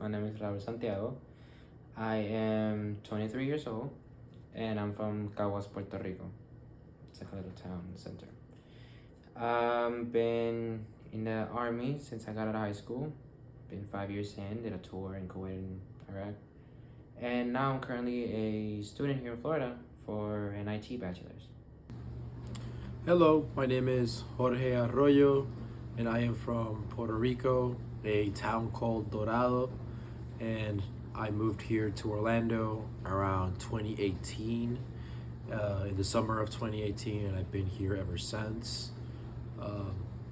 My name is Raul Santiago. I am 23 years old, and I'm from Caguas, Puerto Rico. It's like a little town center. Been in the army since I got out of high school. Been 5 years in, did a tour in Kuwait and Iraq. And now I'm currently a student here in Florida for an IT bachelor's. Hello, my name is Jorge Arroyo, and I am from Puerto Rico, a town called Dorado, and I moved here to Orlando around 2018, in the summer of 2018, and I've been here ever since.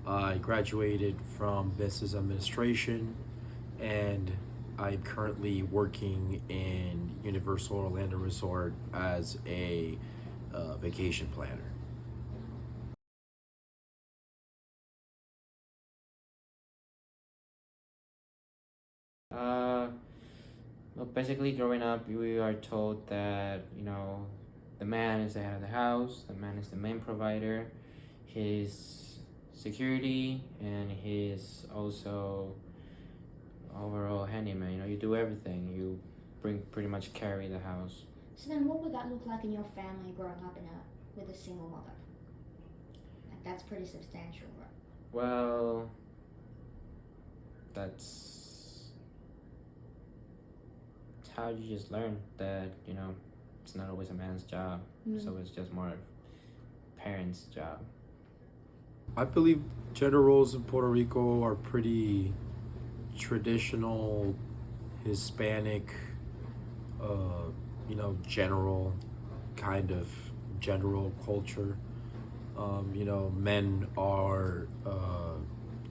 I graduated from business administration, and I'm currently working in Universal Orlando Resort as a vacation planner. Uh, well, basically, growing up, we are told that, the man is the head of the house, the man is the main provider, his security, and his also overall handyman. You do everything. You pretty much carry the house. So then, what would that look like in your family growing up with a single mother? Like that's pretty substantial, right? Well, that's how you just learn that it's not always a man's job, so it's just more parents' job. I believe gender roles in Puerto Rico are pretty traditional Hispanic, general kind of general culture. Men are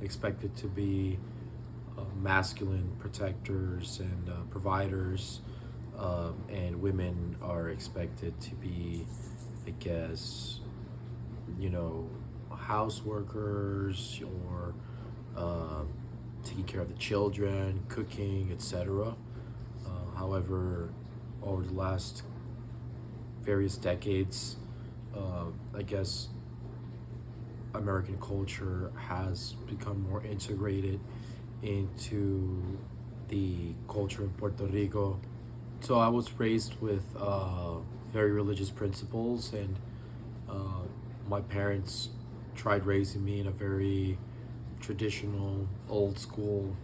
expected to be masculine protectors and providers, and women are expected to be, I guess, house workers or taking care of the children, cooking, etc. However, over the last various decades, I guess American culture has become more integrated into the culture in Puerto Rico. So I was raised with very religious principles, and my parents tried raising me in a very traditional, old school,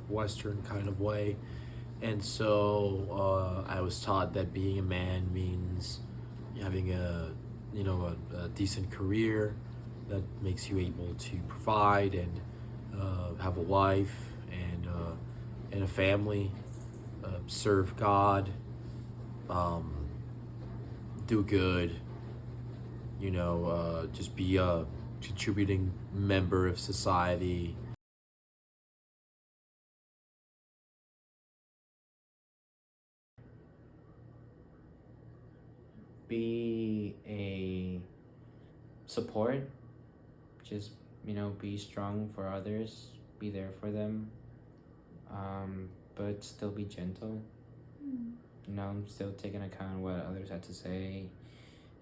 Western kind of way. And so I was taught that being a man means having a decent career that makes you able to provide and have a wife and a family, serve God, do good, just be a contributing member of society. Be a support, just be strong for others, be there for them, but still be gentle. Still take into account what others had to say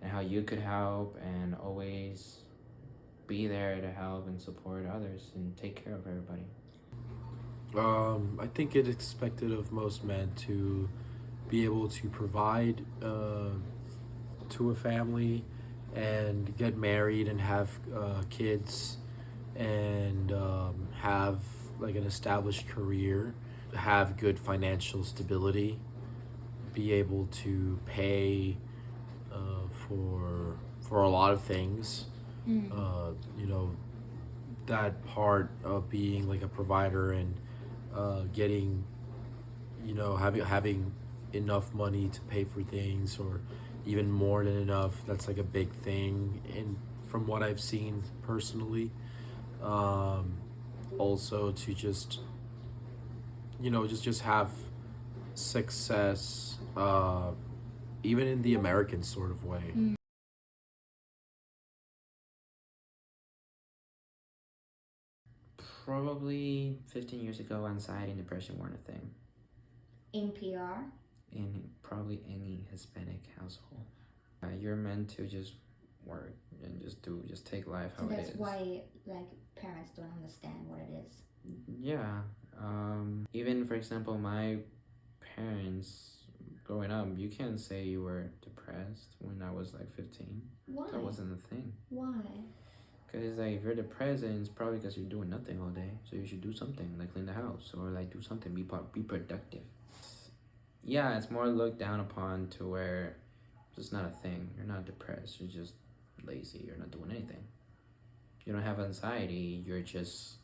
and how you could help, and always be there to help and support others and take care of everybody. I think it's expected of most men to be able to provide to a family and get married and have kids and have like an established career, have good financial stability, be able to pay for a lot of things. That part of being like a provider and getting, having enough money to pay for things, or even more than enough. That's like a big thing, and from what I've seen personally, also to just just have success, even in the American sort of way. Probably 15 years ago, anxiety and depression weren't a thing. In PR? In probably any Hispanic household. You're meant to just work and just take life how So it that's is. why like parents don't understand what it is. Yeah. Even for example, my parents growing up, you can't say you were depressed when I was like 15. Why? That wasn't a thing. Why? Because like if you're depressed, then it's probably because you're doing nothing all day. So you should do something like clean the house or like do something. Be productive. Yeah, it's more looked down upon to where it's not a thing. You're not depressed. You're just lazy. You're not doing anything. You don't have anxiety. You're just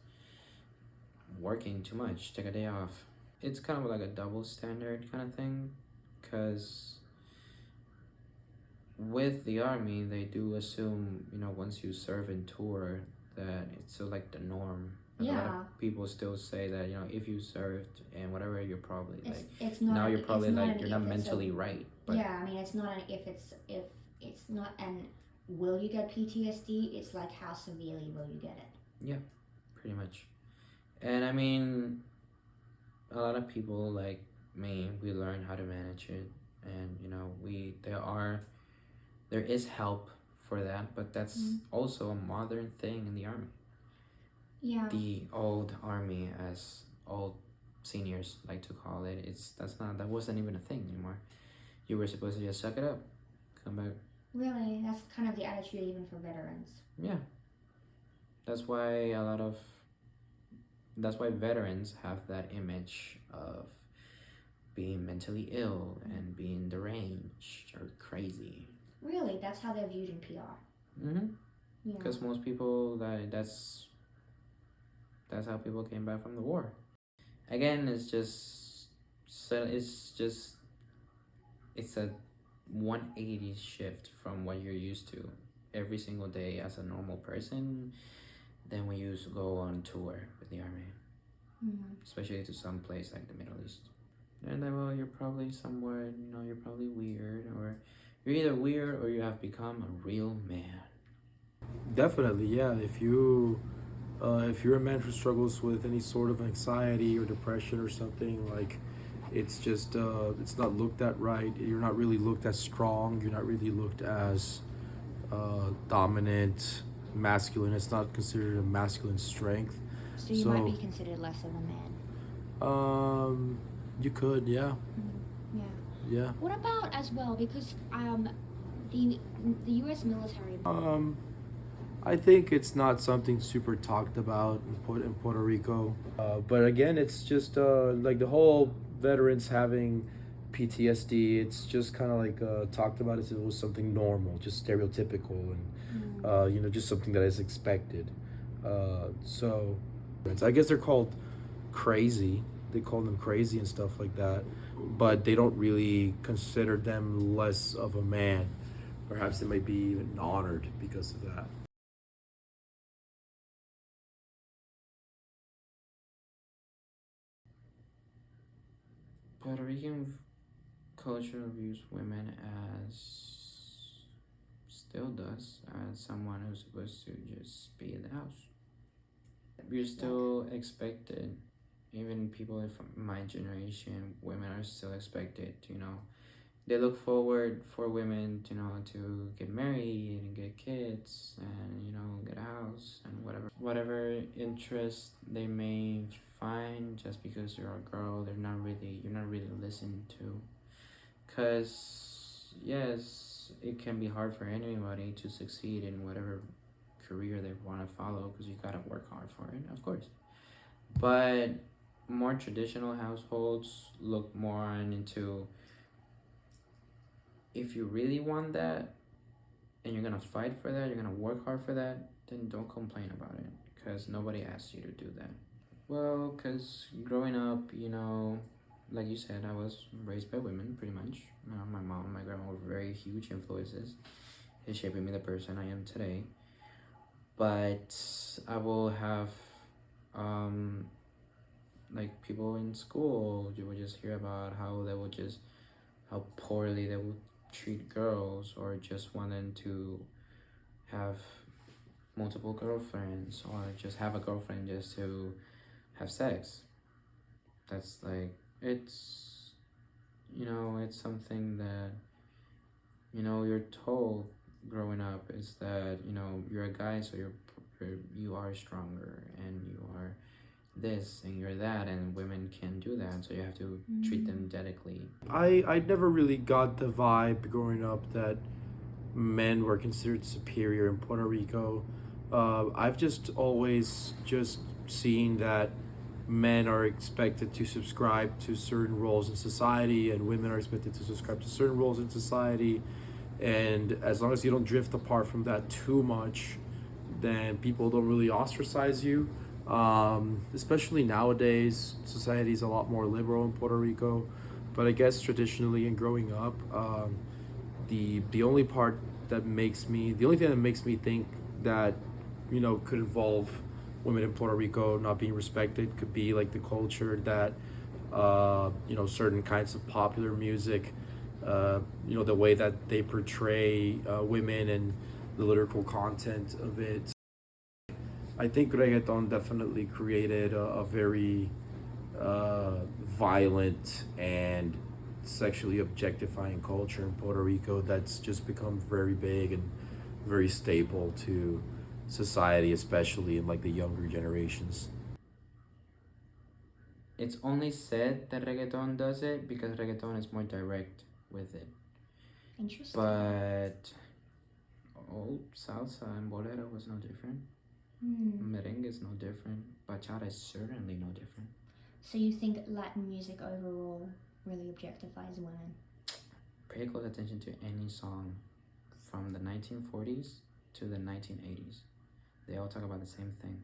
working too much. Take a day off. It's kind of like a double standard kind of thing, because with the army, they do assume, once you serve and tour, that it's still like the norm. Like, a lot of people still say that, if you served and whatever, you're probably it's not now an, you're probably it's not like an you're if, not it's mentally a, right. But yeah, I mean, it's not an if it's not an will you get PTSD, it's like how severely will you get it. Yeah, pretty much. And I mean, a lot of people like me, we learn how to manage it, and there is help for that, but that's also a modern thing in the army. Yeah. The old army, as old seniors like to call it, that wasn't even a thing anymore. You were supposed to just suck it up, come back. Really, that's kind of the attitude even for veterans. Yeah, that's why veterans have that image of being mentally ill and being deranged or crazy. Really, that's how they're viewed in PR. Mm-hmm. Because most people that's how people came back from the war. Again, it's a 180 shift from what you're used to every single day as a normal person. Then when you go on tour with the army, especially to some place like the Middle East. And then, well, you're probably somewhere, you're probably weird, or you're either weird or you have become a real man. Definitely, yeah. If you're a man who struggles with any sort of anxiety or depression or something, like it's just it's not looked at right. You're not really looked as strong. You're not really looked as dominant, masculine. It's not considered a masculine strength. So you might be considered less of a man. You could, yeah. Yeah. Yeah. What about as well, because the U.S. military. I think it's not something super talked about in Puerto Rico. But again, it's just like the whole veterans having PTSD. It's just kind of like talked about as if it was something normal, just stereotypical, and just something that is expected. So I guess they're called crazy. They call them crazy and stuff like that, but they don't really consider them less of a man. Perhaps they might be even honored because of that. Puerto Rican culture views women still does, as someone who's supposed to just be in the house. You're still expected, even people from my generation, women are still expected to, they look forward for women to, to get married and get kids and, get a house and whatever interest they may find. Just because you're a girl, you're not really listened to. Because yes, it can be hard for anybody to succeed in whatever career they want to follow, because you gotta work hard for it, of course. But more traditional households look more into, if you really want that and you're gonna fight for that, you're gonna work hard for that, then don't complain about it, because nobody asked you to do that. Well, because growing up, like you said, I was raised by women pretty much. My mom and my grandma were very huge influences in shaping me the person I am today. But I will have like people in school, you would just hear about how poorly they would treat girls, or just want them to have multiple girlfriends, or just have a girlfriend just to have sex. That's like, it's something that you're told growing up, is that you're a guy, so you are stronger, and you are this and you're that, and women can't do that, so you have to treat them dedicatedly. I never really got the vibe growing up that men were considered superior in Puerto Rico. I've just always just seen that men are expected to subscribe to certain roles in society and women are expected to subscribe to certain roles in society. And as long as you don't drift apart from that too much, then people don't really ostracize you. Especially nowadays, society is a lot more liberal in Puerto Rico. But I guess traditionally and growing up, the only part that makes me the only thing that makes me think that could involve women in Puerto Rico not being respected could be like the culture that certain kinds of popular music, the way that they portray women and the lyrical content of it. I think reggaeton definitely created a very violent and sexually objectifying culture in Puerto Rico that's just become very big and very staple to society, especially in like the younger generations. It's only said that reggaeton does it because reggaeton is more direct with it. Interesting. But old salsa and bolero was no different. Merengue is no different. Bachata is certainly no different. So you think Latin music overall really objectifies women? Pay close attention to any song from the 1940s to the 1980s. They all talk about the same thing.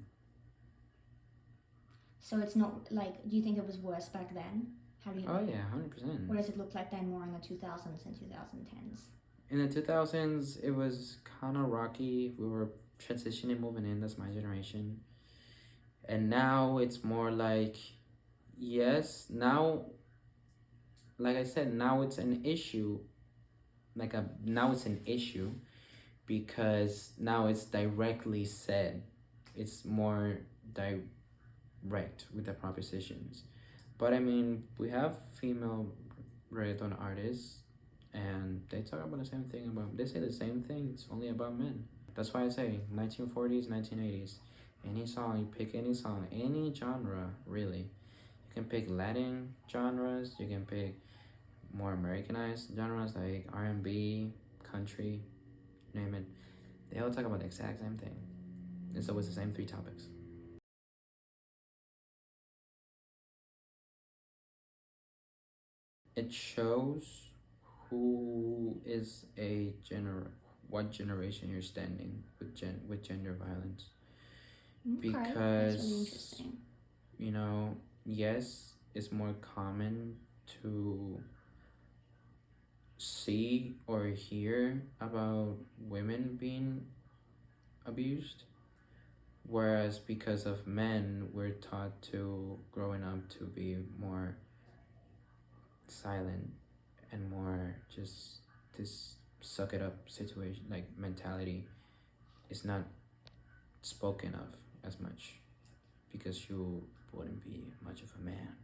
So it's not like, do you think it was worse back then? How do you? Oh yeah, 100%. What does it look like then, more in the 2000s and 2010s? In the 2000s, it was kind of rocky. We were transitioning, moving in. That's my generation. And now it's more like, yes, now, like I said, now it's an issue. Now it's an issue because now it's directly said. It's more direct with the propositions. But I mean, we have female reggaeton artists and they talk about the same thing they say the same thing, it's only about men. That's why I say 1940s, 1980s. Any song, you pick any song, any genre, really. You can pick Latin genres, you can pick more Americanized genres like R&B, country, name it. They all talk about the exact same thing. It's always the same three topics. It shows who is what generation you're standing with gender violence. Okay, that's really Because interesting. yes, it's more common to see or hear about women being abused, whereas because of men we're taught to growing up to be more silent and more just this suck it up situation, like mentality is not spoken of as much because you wouldn't be much of a man,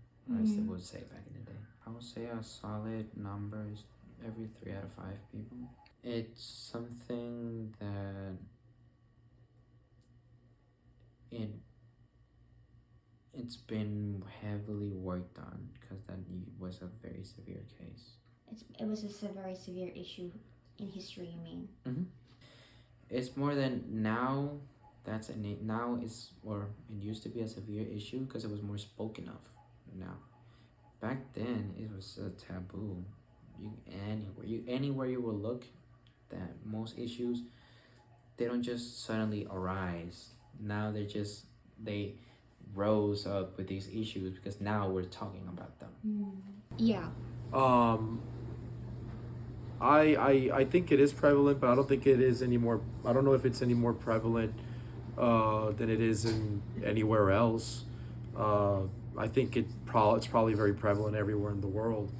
as they would say back in the day. I would say a solid number is every 3 out of 5 people. It's something that it it's been heavily worked on because that was a very severe case. It was a very severe issue in history, you mean? It's more than now. Now is, or it used to be a severe issue because it was more spoken of. Now, back then it was a taboo. Anywhere you will look, that most issues they don't just suddenly arise. Now they rose up with these issues because now we're talking about them. Yeah. I think it is prevalent, but I don't think it is anymore. I don't know if it's any more prevalent than it is in anywhere else. I think it's probably very prevalent everywhere in the world,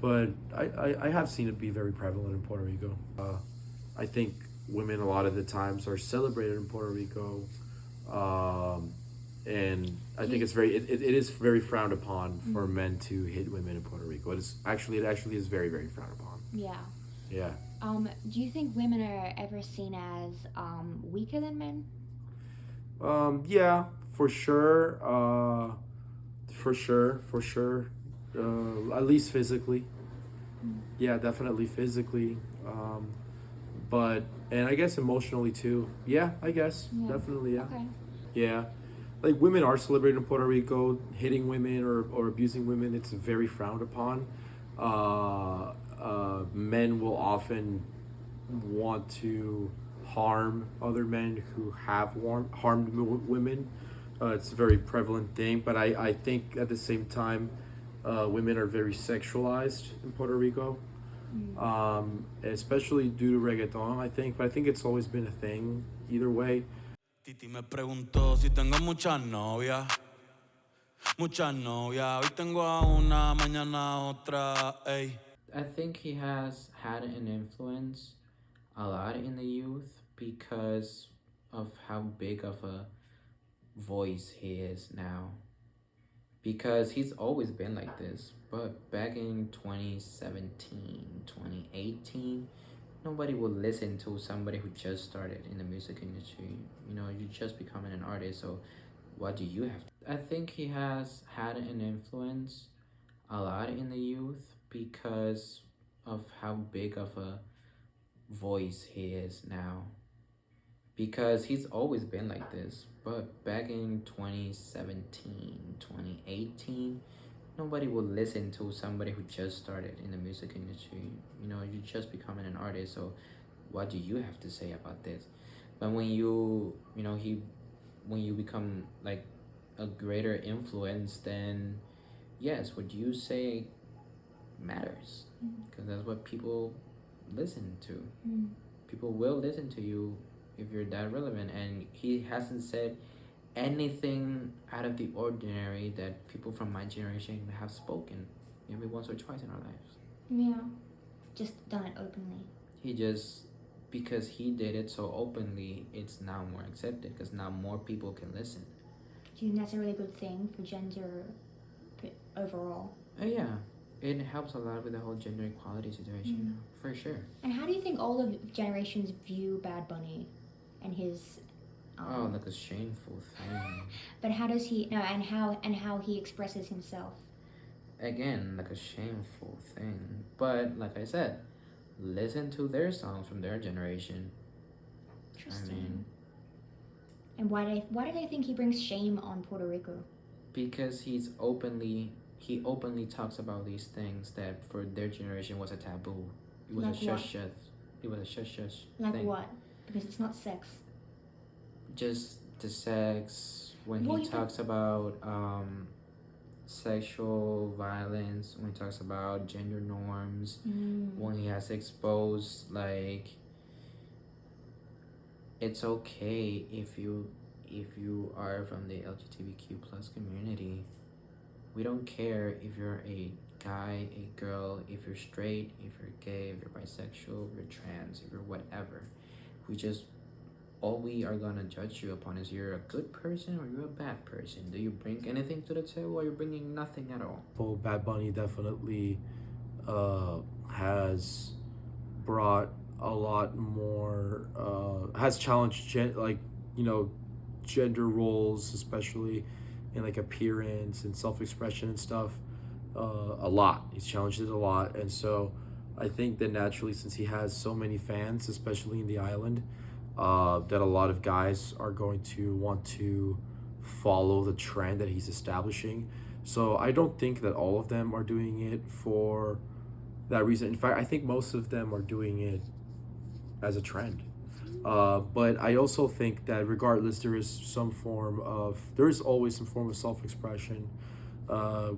but I have seen it be very prevalent in Puerto Rico. I think women a lot of the times are celebrated in Puerto Rico, and I think it is very frowned upon for men to hit women in Puerto Rico. It actually is very, very frowned upon. Yeah. Yeah. Do you think women are ever seen as weaker than men? Yeah, for sure, for sure. At least physically. Yeah, definitely physically. But and I guess emotionally too. Yeah, I guess definitely. Yeah, Okay. yeah. Like women are celebrated in Puerto Rico. Hitting women or abusing women, it's very frowned upon. Men will often want to harm other men who have harmed women. It's a very prevalent thing, but I think at the same time, women are very sexualized in Puerto Rico, especially due to reggaeton, I think. But I think it's always been a thing either way. Titi me preguntó si tengo muchas novias. Hoy tengo a una, mañana a otra, ey. I think he has had an influence a lot in the youth because of how big of a voice he is now. Because he's always been like this, but back in 2017, 2018, nobody would listen to somebody who just started in the music industry. You know, you're just becoming an artist, so what do you have to? I think he has had an influence a lot in the youth because of how big of a voice he is now. Because he's always been like this, but back in 2017, 2018, nobody would listen to somebody who just started in the music industry. You know, you're just becoming an artist, so what do you have to say about this? But when when you become like a greater influence, then yes, what you say matters, because that's what people listen to. People will listen to you if you're that relevant, and he hasn't said anything out of the ordinary that people from my generation have spoken maybe once or twice in our lives. Yeah. Just done it openly. He just, because he did it so openly, it's now more accepted because now more people can listen. Do you think that's a really good thing for gender overall? Yeah, it helps a lot with the whole gender equality situation, for sure. And how do you think older generations view Bad Bunny and his? Like a shameful thing. But how does he? No, and how he expresses himself. Again, like a shameful thing. But like I said, listen to their songs from their generation. Interesting. I mean, and why do they think he brings shame on Puerto Rico? Because he openly talks about these things that for their generation was a taboo. It was Like a what? shush. It was a shush Like thing. what? Because it's not sex. Just the sex, when Well, he you talks about sexual violence, when he talks about gender norms, when he has exposed like it's okay if you are from the LGBTQ plus community. We don't care if you're a guy, a girl, if you're straight, if you're gay, if you're bisexual, if you're trans, if you're whatever. All we are gonna judge you upon is you're a good person or you're a bad person. Do you bring anything to the table or you're bringing nothing at all? Well, Bad Bunny definitely has brought a lot more, has challenged gender roles, especially in like appearance and self-expression and stuff, a lot. He's challenged it a lot, and so I think that naturally, since he has so many fans, especially in the island, that a lot of guys are going to want to follow the trend that he's establishing. So I don't think that all of them are doing it for that reason. In fact, I think most of them are doing it as a trend. But I also think that regardless, there is always some form of self-expression,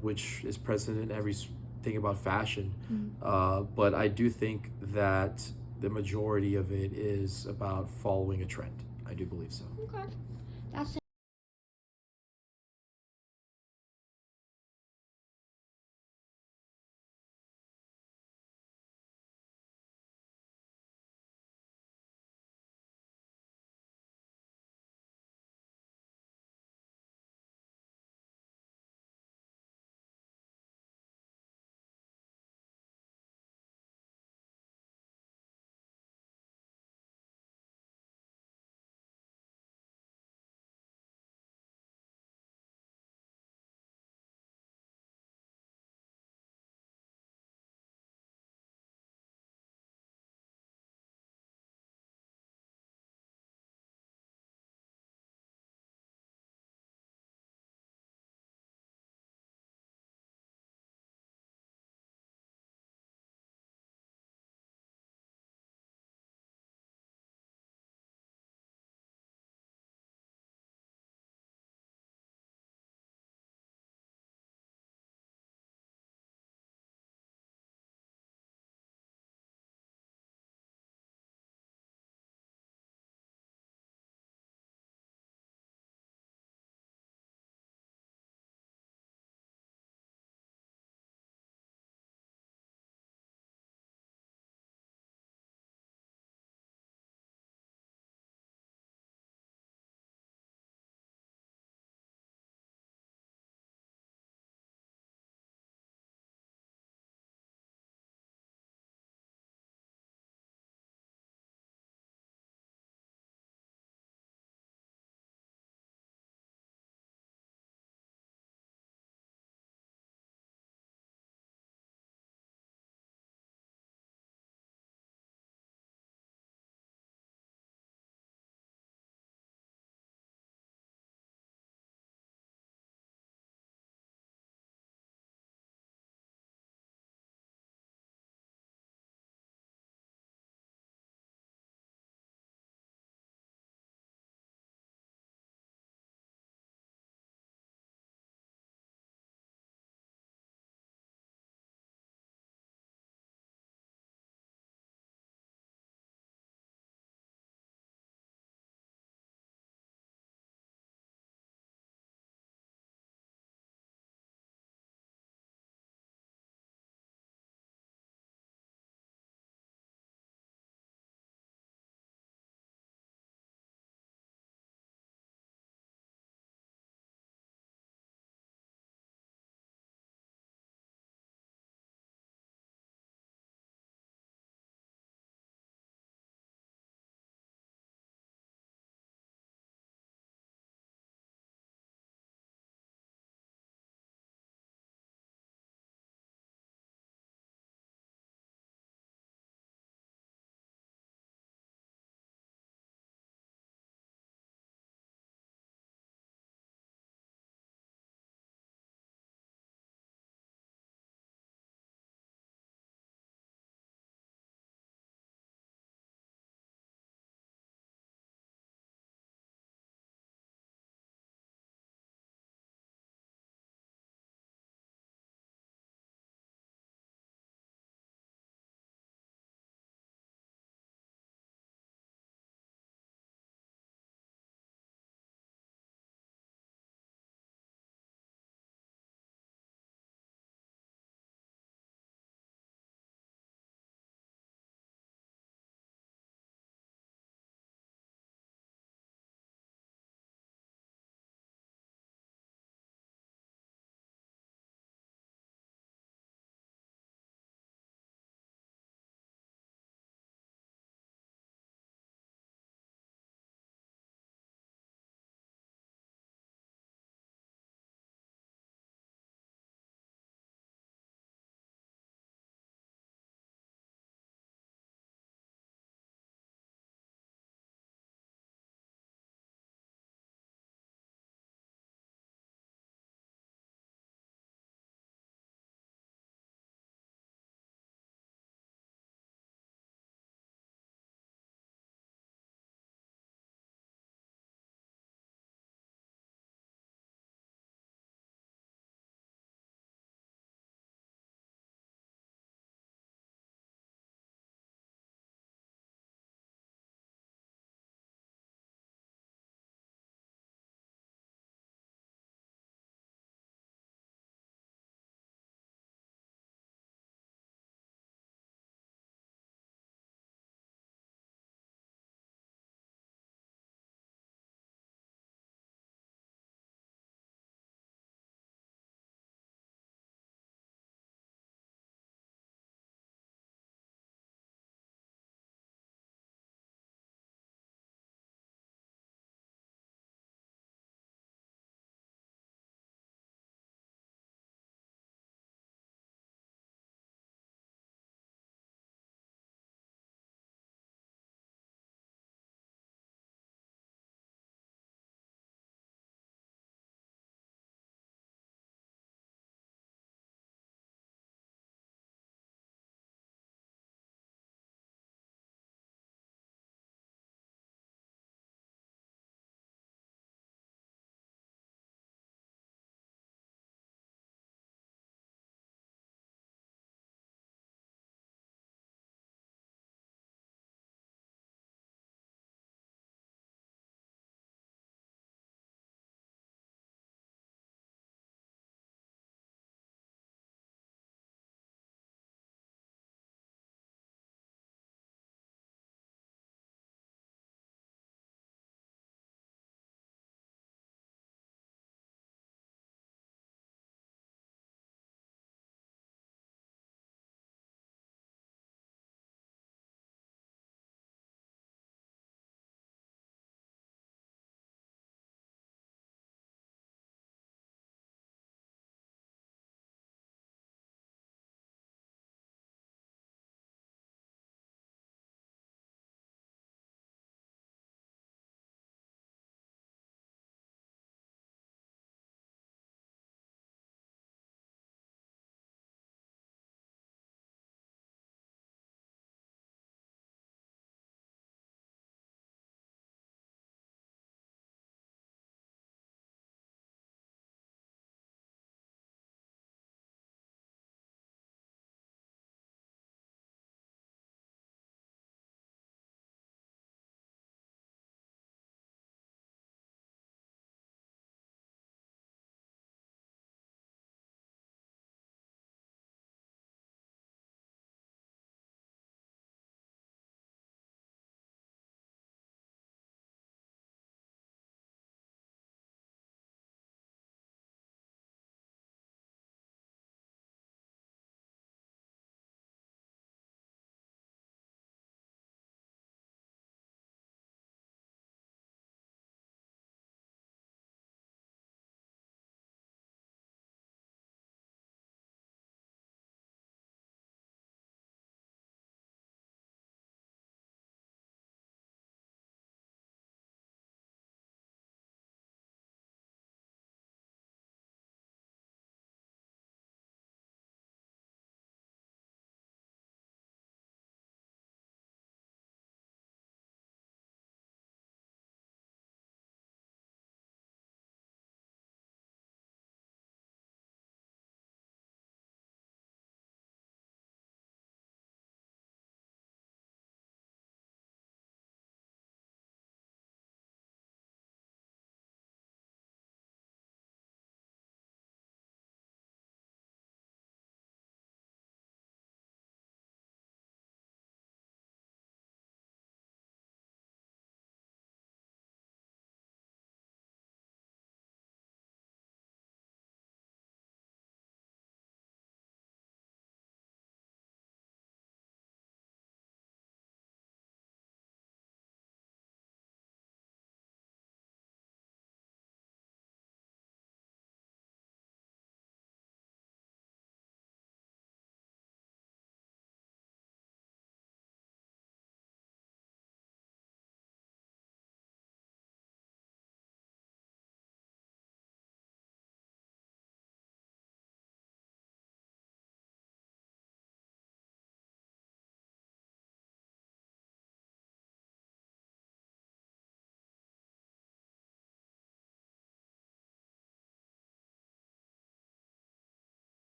which is present in everything about fashion. But I do think that the majority of it is about following a trend. I do believe so. Okay, that's